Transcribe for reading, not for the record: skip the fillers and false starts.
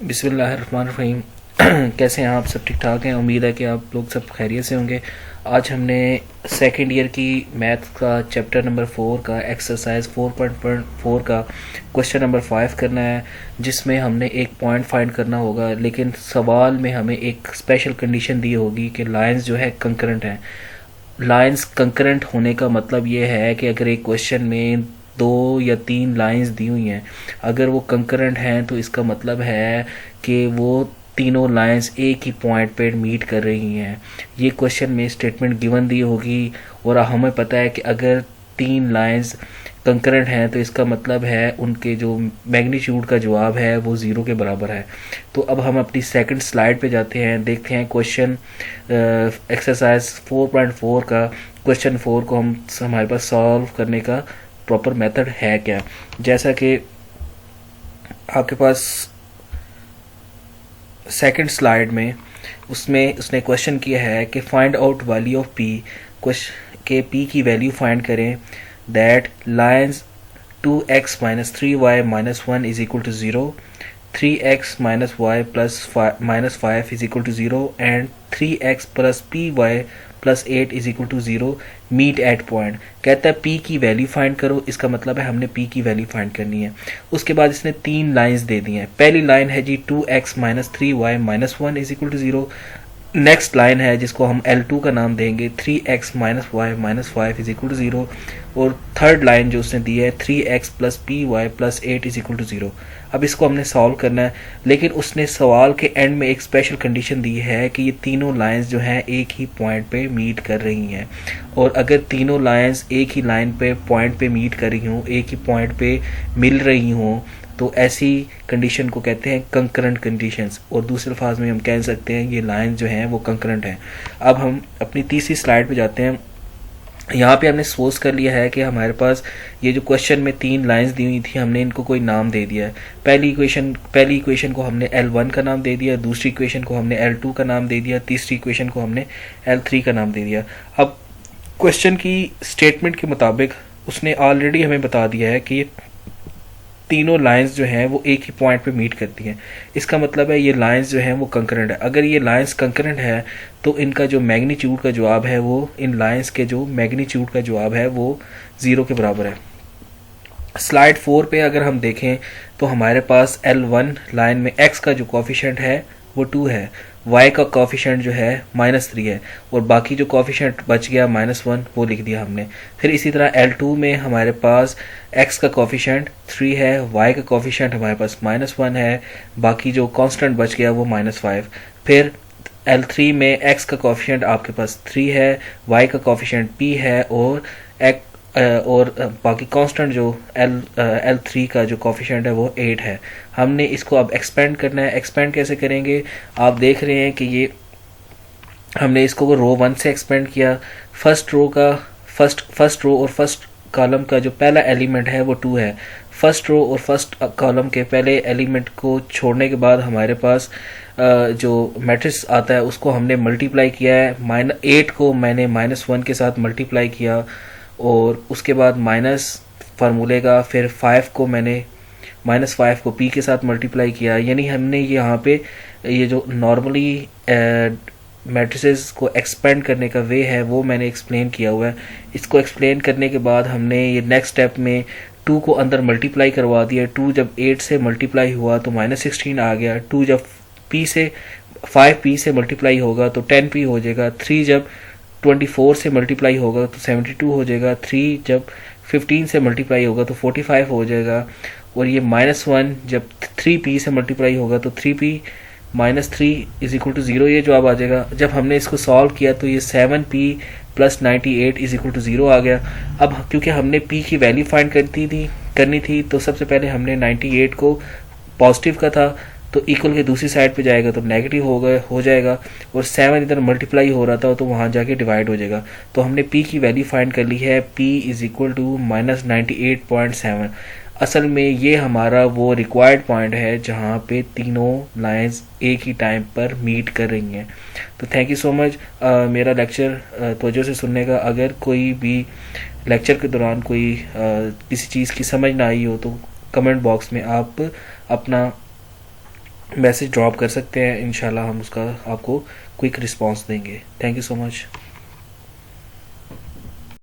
बिस्मिल्लाहिर्रहमानिर्रहीम। कैसे हैं आप? सब ठीक ठाक हैं? उम्मीद है कि आप लोग सब खैरियत से होंगे। आज हमने सेकेंड ईयर की मैथ का चैप्टर नंबर 4 का एक्सरसाइज 4.4 का क्वेश्चन नंबर 5 करना है, जिसमें हमने एक पॉइंट फाइंड करना होगा। लेकिन सवाल में हमें एक स्पेशल कंडीशन दी होगी कि लाइंस जो है कंकरेंट हैं। लाइंस कंकरेंट होने का मतलब ये है कि अगर एक क्वेश्चन में 2 या 3 लाइंस दी हुई हैं, अगर वो कंकरेंट हैं तो इसका मतलब है कि वो तीनों लाइंस एक ही पॉइंट पे मीट कर रही हैं। ये क्वेश्चन में स्टेटमेंट गिवन दी होगी और हमें पता है कि अगर 3 लाइंस कंकरेंट हैं तो इसका मतलब है उनके जो मैग्नीट्यूड का जवाब है वो ज़ीरो के बराबर है। तो अब हम अपनी सेकंड स्लाइड पे जाते हैं, देखते हैं क्वेश्चन एक्सरसाइज 4.4 का क्वेश्चन 4 को हमारे पास सॉल्व करने का प्रॉपर मेथड है क्या। जैसा कि आपके पास सेकंड स्लाइड में उसमें उसने क्वेश्चन किया है कि find out value of P, के पी की वैल्यू फाइंड करें that lines 2x minus 3y minus 1 is equal to 0, 3x minus y plus minus 5 is equal to 0 and 3x plus P Y plus 8 is equal to 0 meet at point. कहता है p की value find करो, इसका मतलब है हमने p की value find करनी है। उसके बाद इसने 3 लाइंस दे दी हैं। पहली लाइन है जी 2x minus 3y minus 1 is equal to 0। Next line है जिसको हम L2 का नाम देंगे 3x minus Y minus 5 is equal to 0। और थर्ड लाइन जो उसने दी है 3x plus P Y plus 8 is equal to 0। अब इसको हमने सॉल्व करना है, लेकिन उसने सवाल के एंड में एक स्पेशल कंडीशन दी है कि ये तीनों लाइंस जो हैं एक ही पॉइंट पे मीट कर रही हैं। और अगर तीनों लाइंस एक ही लाइन पे पॉइंट पे मीट कर रही हों, एक ही पॉइंट पे मिल रही हों, तो ऐसी कंडीशन को कहते हैं कंकरेंट कंडीशंस। और दूसरे अल्फाज में हम कह सकते हैं ये लाइन जो हैं वो कंकरेंट हैं। अब हम अपनी तीसरी स्लाइड पे जाते हैं। यहाँ पे हमने सपोज कर लिया है कि हमारे पास ये जो क्वेश्चन में 3 लाइंस दी हुई थी, हमने इनको कोई नाम दे दिया है। पहली इक्वेशन को हमने L1 का नाम दे दिया, दूसरी इक्वेशन को हमने L2 का नाम दे दिया, तीसरी इक्वेशन को हमने L3 का नाम दे दिया। अब क्वेश्चन की स्टेटमेंट के मुताबिक उसने ऑलरेडी हमें बता दिया है कि तीनों लाइंस जो हैं वो एक ही पॉइंट पे मीट करती हैं। इसका मतलब है ये लाइंस जो हैं वो कंकरेंट है। अगर ये लाइंस कंकरेंट है तो इनका जो मैग्नीट्यूड का जवाब है वो इन लाइंस के जो मैग्नीट्यूड का जवाब है वो 0 के बराबर है। स्लाइड 4 पे अगर हम देखें तो हमारे पास L1 लाइन में x का जो कोफिशिएंट है वो 2 है, y का कोफिशिएंट जो है -3 है, और बाकी जो कोफिशिएंट बच गया -1 वो लिख दिया हमने। फिर इसी तरह L2 में हमारे पास x का कोफिशिएंट 3 है, y का कोफिशिएंट हमारे पास -1 है, बाकी जो कांस्टेंट बच गया वो -5। फिर L3 में x का कोफिशिएंट आपके पास 3 है, y का कोफिशिएंट p है, और बाकी कांस्टेंट जो L3 का जो कोफिशिएंट है वो 8 है। हमने इसको अब एक्सपेंड करना है। एक्सपेंड कैसे करेंगे? आप देख रहे हैं कि ये हमने इसको रो 1 से एक्सपेंड किया। फर्स्ट रो और फर्स्ट कॉलम का जो पहला एलिमेंट है वो 2 है। फर्स्ट रो और फर्स्ट कॉलम के पहले एलिमेंट को छोड़ने के बाद हमारे पास जो मैट्रिक्स आता है उसको हमने मल्टीप्लाई किया है। 8 को मैंने -1 के साथ मल्टीप्लाई किया, और उसके बाद माइनस फार्मूले का फिर 5 को मैंने -5 को p के साथ मल्टीप्लाई किया। यानी हमने यहाँ पे ये जो नॉर्मली मैट्रिसेस को एक्सपेंड करने का वे है वो मैंने एक्सप्लेन किया हुआ है। इसको एक्सप्लेन करने के बाद हमने ये नेक्स्ट स्टेप में 2 को अंदर मल्टीप्लाई करवा दिया। 2 जब 8 से मल्टीप्लाई हुआ तो -16 आ गया। 2 जब 5p से मल्टीप्लाई होगा तो 10p हो जाएगा। 3 जब 24 से मल्टीप्लाई होगा तो 72 हो जाएगा। 3 जब 15 से मल्टीप्लाई होगा तो 45 हो जाएगा। और ये -1 जब 3p से मल्टीप्लाई होगा तो 3p minus 3 is equal to 0 ये जवाब आ जाएगा। जब हमने इसको सॉल्व किया तो ये 7p plus 98 is equal to 0 आ गया। अब क्योंकि हमने p की वैल्यू फाइंड करनी थी तो सबसे पहले हमने 98 को पॉजिटिव का था तो इक्वल के दूसरी साइड पे जाएगा तो नेगेटिव हो जाएगा, और 7 इधर मल्टीप्लाई हो रहा था तो वहाँ जाके डिवाइड हो जाएगा। तो हमने p की वैल्यू फाइंड कर ली है, p इज इक्वल टू -98.7। असल में ये हमारा वो रिक्वायर्ड पॉइंट है जहाँ पे तीनों लाइंस एक ही टाइम पर मीट कर रही हैं। तो थैंक यू सो मच मेरा लेक्चर तवज्जो से सुनने का। अगर कोई भी लेक्चर के दौरान कोई किसी चीज़ की समझ ना आई हो तो कमेंट बॉक्स में आप अपना मैसेज ड्रॉप कर सकते हैं, इंशाल्लाह हम उसका आपको क्विक रिस्पांस देंगे। Thank you so much.